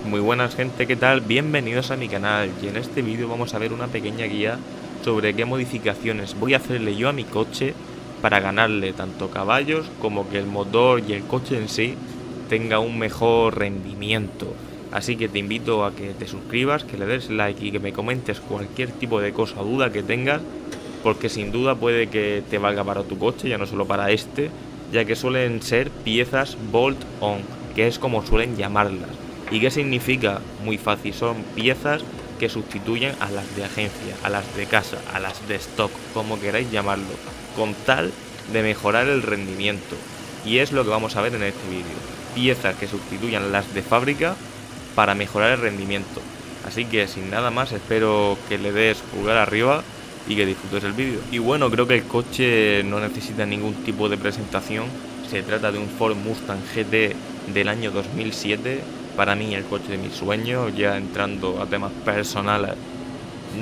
Muy buenas gente, ¿qué tal? Bienvenidos a mi canal y en este vídeo vamos a ver una pequeña guía sobre qué modificaciones voy a hacerle yo a mi coche para ganarle tanto caballos como que el motor y el coche en sí tenga un mejor rendimiento. Así que te invito a que te suscribas, que le des like y que me comentes cualquier tipo de cosa o duda que tengas, porque sin duda puede que te valga para tu coche, ya no solo para este, ya que suelen ser piezas bolt-on, que es como suelen llamarlas. ¿Y qué significa? Muy fácil, son piezas que sustituyen a las de agencia, a las de casa, a las de stock, como queráis llamarlo, con tal de mejorar el rendimiento. Y es lo que vamos a ver en este vídeo. Piezas que sustituyan las de fábrica para mejorar el rendimiento. Así que sin nada más, espero que le des pulgar arriba y que disfrutes el vídeo. Y bueno, creo que el coche no necesita ningún tipo de presentación. Se trata de un Ford Mustang GT del año 2007. Para mí el coche de mis sueños, ya entrando a temas personales,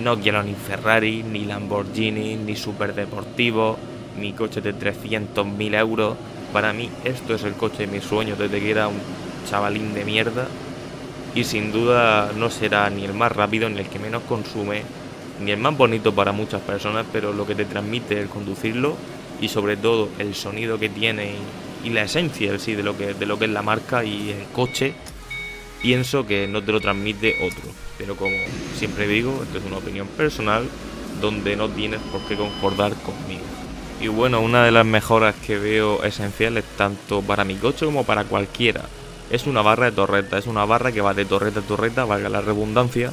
no quiero ni Ferrari, ni Lamborghini, ni superdeportivo, ni coche de 300.000 euros. Para mí esto es el coche de mis sueños desde que era un chavalín de mierda. Y sin duda no será ni el más rápido, ni el que menos consume, ni el más bonito para muchas personas, pero lo que te transmite el conducirlo y sobre todo el sonido que tiene y la esencia sí, de lo que es la marca y el coche, pienso que no te lo transmite otro. Pero como siempre digo, esto es una opinión personal donde no tienes por qué concordar conmigo. Y bueno, una de las mejoras que veo esenciales tanto para mi coche como para cualquiera es una barra de torreta. Es una barra que va de torreta a torreta, valga la redundancia,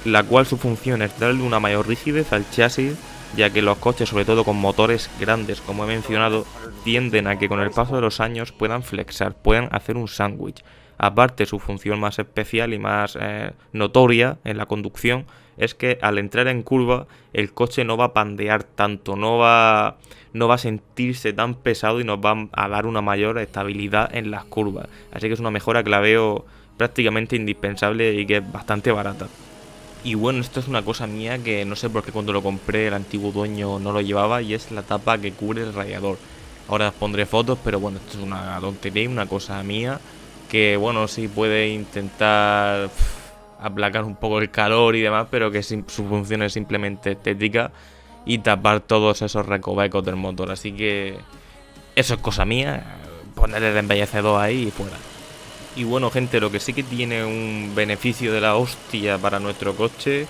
la cual su función es darle una mayor rigidez al chasis, ya que los coches, sobre todo con motores grandes, como he mencionado, tienden a que con el paso de los años puedan flexar, puedan hacer un sándwich. Aparte, su función más especial y más notoria en la conducción es que al entrar en curva el coche no va a pandear tanto, no va a sentirse tan pesado y nos va a dar una mayor estabilidad en las curvas. Así que es una mejora que la veo prácticamente indispensable y que es bastante barata. Y bueno, esto es una cosa mía que no sé por qué cuando lo compré el antiguo dueño no lo llevaba, y es la tapa que cubre el radiador. Ahora os pondré fotos, pero bueno, esto es una tontería y una cosa mía que bueno, sí puede intentar aplacar un poco el calor y demás, pero que su función es simplemente estética y tapar todos esos recovecos del motor. Así que eso es cosa mía, ponerle el embellecedor ahí y fuera. Y bueno gente, lo que sí que tiene un beneficio de la hostia para nuestro coche,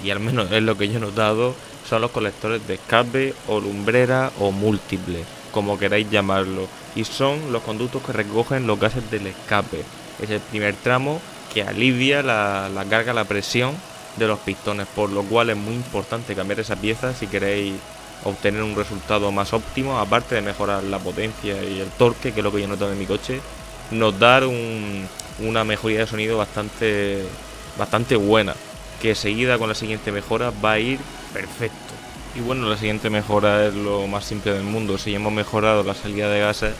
y al menos es lo que yo he notado, son los colectores de escape o lumbrera o múltiples, como queráis llamarlo. Y son los conductos que recogen los gases del escape. Es el primer tramo que alivia la carga, la presión de los pistones, por lo cual es muy importante cambiar esa pieza si queréis obtener un resultado más óptimo, aparte de mejorar la potencia y el torque, que es lo que yo he notado en mi coche. Nos da una mejoría de sonido bastante buena, que seguida con la siguiente mejora va a ir perfecto. Y bueno, la siguiente mejora es lo más simple del mundo. Si hemos mejorado la salida de gases,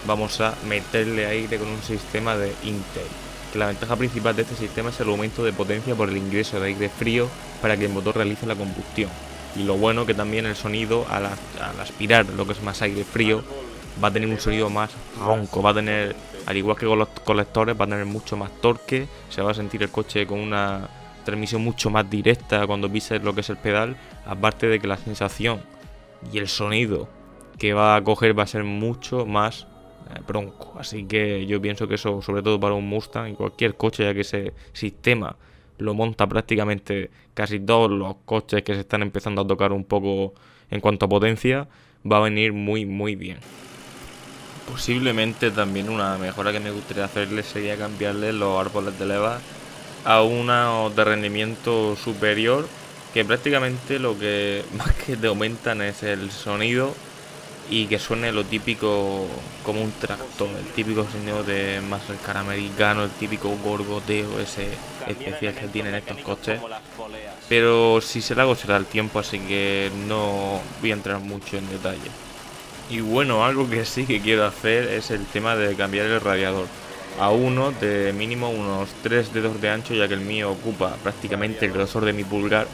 vamos a meterle aire con un sistema de intake, que la ventaja principal de este sistema es el aumento de potencia por el ingreso de aire frío para que el motor realice la combustión. Y lo bueno que también el sonido al aspirar lo que es más aire frío va a tener un sonido más ronco, va a tener, al igual que con los colectores, va a tener mucho más torque, se va a sentir el coche con una transmisión mucho más directa cuando pises lo que es el pedal, aparte de que la sensación y el sonido que va a coger va a ser mucho más bronco. Así que yo pienso que eso, sobre todo para un Mustang y cualquier coche, ya que ese sistema lo monta prácticamente casi todos los coches que se están empezando a tocar un poco en cuanto a potencia, va a venir muy bien. Posiblemente también una mejora que me gustaría hacerle sería cambiarle los árboles de leva a uno de rendimiento superior, que prácticamente lo que más que te aumentan es el sonido y que suene lo típico como un tractor, el típico sonido de muscle car americano, el típico gorgoteo ese especial que tienen estos coches. Pero si se lo hago será el tiempo, así que no voy a entrar mucho en detalle. Y bueno, algo que sí que quiero hacer es el tema de cambiar el radiador a uno de mínimo unos 3 dedos de ancho, ya que el mío ocupa prácticamente el grosor de mi pulgar.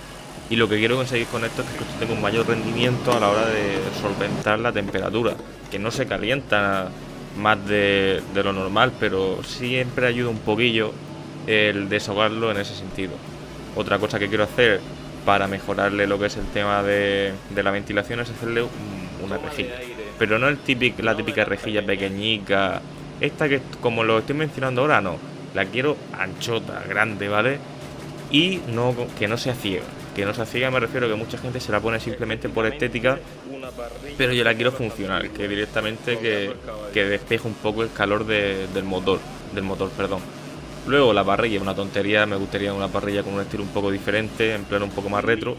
Y lo que quiero conseguir con esto es que el coche tenga un mayor rendimiento a la hora de solventar la temperatura, que no se calienta más de lo normal, pero siempre ayuda un poquillo el desahogarlo en ese sentido. Otra cosa que quiero hacer para mejorarle lo que es el tema de la ventilación es hacerle una rejilla, pero no la típica rejilla pequeñica, esta que como lo estoy mencionando ahora, no, la quiero anchota, grande, ¿vale? Y no, que no sea ciega. Que no sea ciega me refiero a que mucha gente se la pone simplemente por estética, pero yo la quiero funcional, que directamente que despeje un poco el calor del motor, perdón. Luego la parrilla es una tontería, me gustaría una parrilla con un estilo un poco diferente, en plano un poco más retro.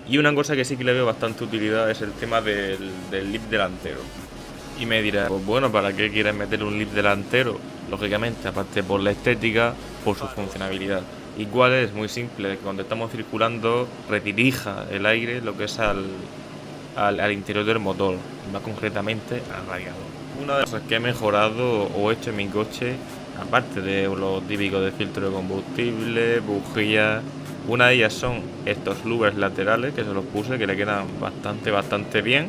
Y una cosa que sí que le veo bastante utilidad es el tema del lip delantero. Y me dirás, pues bueno, ¿para qué quieres meter un lip delantero? Lógicamente, aparte por la estética, por su funcionalidad. Igual es muy simple, que cuando estamos circulando redirija el aire lo que es al interior del motor, más concretamente al radiador. Una de las cosas que he mejorado o hecho en mi coche, aparte de lo típico de filtro de combustible, bujías, una de ellas son estos louvers laterales que se los puse, que le quedan bastante bien.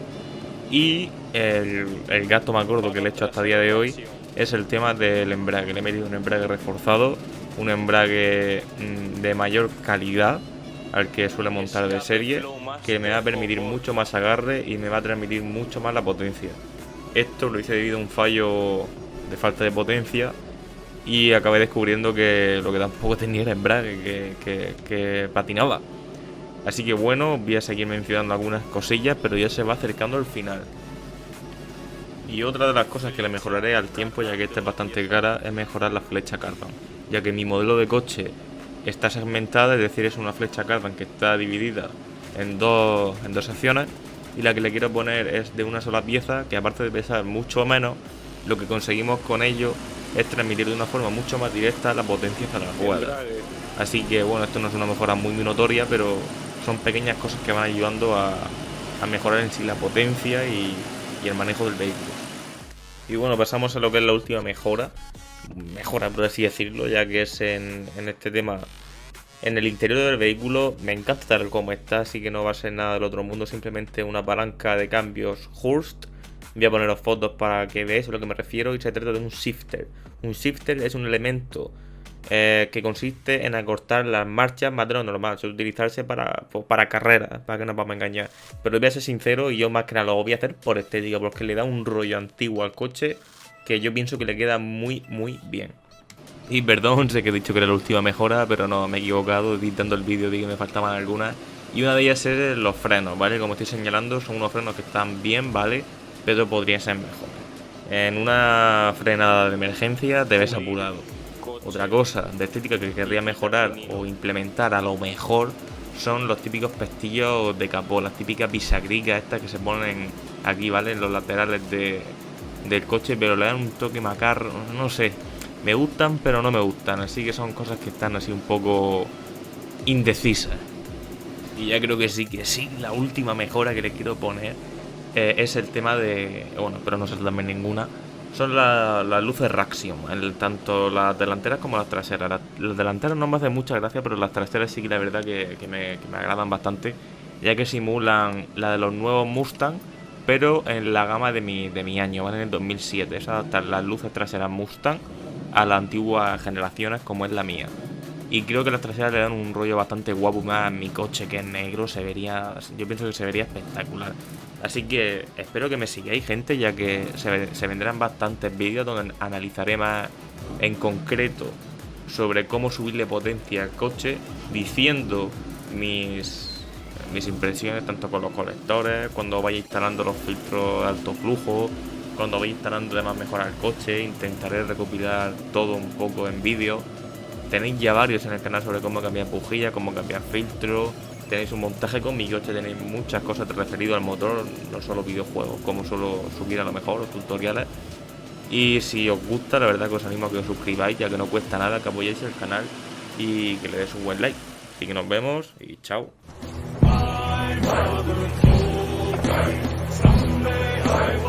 Y el gasto más gordo que le he hecho hasta el día de hoy es el tema del embrague. Le he metido un embrague reforzado, un embrague de mayor calidad al que suele montar de serie, que me va a permitir mucho más agarre y me va a transmitir mucho más la potencia. Esto lo hice debido a un fallo de falta de potencia y acabé descubriendo que lo que tampoco tenía era embrague, que patinaba. Así que bueno, voy a seguir mencionando algunas cosillas, pero ya se va acercando el final. Y otra de las cosas que le mejoraré al tiempo, ya que esta es bastante cara, es mejorar la flecha Kardan, ya que mi modelo de coche está segmentada, es decir, es una flecha Kardan que está dividida en dos secciones, y la que le quiero poner es de una sola pieza, que aparte de pesar mucho menos, lo que conseguimos con ello es transmitir de una forma mucho más directa la potencia hacia la rueda. Así que bueno, esto no es una mejora muy notoria, pero son pequeñas cosas que van ayudando a mejorar en sí la potencia y el manejo del vehículo. Y bueno, pasamos a lo que es la última mejora por así decirlo, ya que es en este tema, en el interior del vehículo. Me encanta tal como está, así que no va a ser nada del otro mundo, simplemente una palanca de cambios Hurst. Voy a poneros fotos para que veáis a lo que me refiero, y se trata de un shifter. Un shifter es un elemento que consiste en acortar las marchas más de lo normal, suele utilizarse para carreras, para que no nos vamos a engañar. Pero voy a ser sincero, y yo más que nada lo voy a hacer por estética, porque le da un rollo antiguo al coche que yo pienso que le queda muy bien. Y perdón, sé que he dicho que era la última mejora, pero no, me he equivocado, editando el vídeo vi que me faltaban algunas. Y una de ellas es los frenos, ¿vale? Como estoy señalando, son unos frenos que están bien, ¿vale? Pero podrían ser mejores. En una frenada de emergencia te ves apurado. Otra cosa de estética que querría mejorar o implementar a lo mejor son los típicos pestillos de capó, las típicas bisagricas estas que se ponen aquí, ¿vale? En los laterales del coche, pero le dan un toque macarro, no sé. Me gustan, pero no me gustan, así que son cosas que están así un poco indecisas. Y ya creo que sí, la última mejora que les quiero poner es el tema de... Bueno, pero no sé también ninguna. Son las luces Raxion, tanto las delanteras como las traseras. Las delanteras no me hacen mucha gracia, pero las traseras sí que la verdad que me agradan bastante, ya que simulan la de los nuevos Mustang, pero en la gama de mi año, ¿vale? En el 2007. Es adaptar las luces traseras Mustang a las antiguas generaciones como es la mía. Y creo que las traseras le dan un rollo bastante guapo, más a mi coche que es negro, yo pienso que se vería espectacular. Así que espero que me sigáis, gente, ya que se vendrán bastantes vídeos donde analizaré más en concreto sobre cómo subirle potencia al coche, diciendo mis impresiones tanto con los colectores, cuando vaya instalando los filtros de alto flujo, cuando vaya instalando además mejorar el coche. Intentaré recopilar todo un poco en vídeo. Tenéis ya varios en el canal sobre cómo cambiar bujía, cómo cambiar filtro. Tenéis un montaje con mi coche, tenéis muchas cosas referidas al motor, no solo videojuegos, como solo subir a lo mejor los tutoriales. Y si os gusta, la verdad que os animo a que os suscribáis, ya que no cuesta nada, que apoyéis el canal y que le des un buen like. Así que nos vemos y chao. Someday I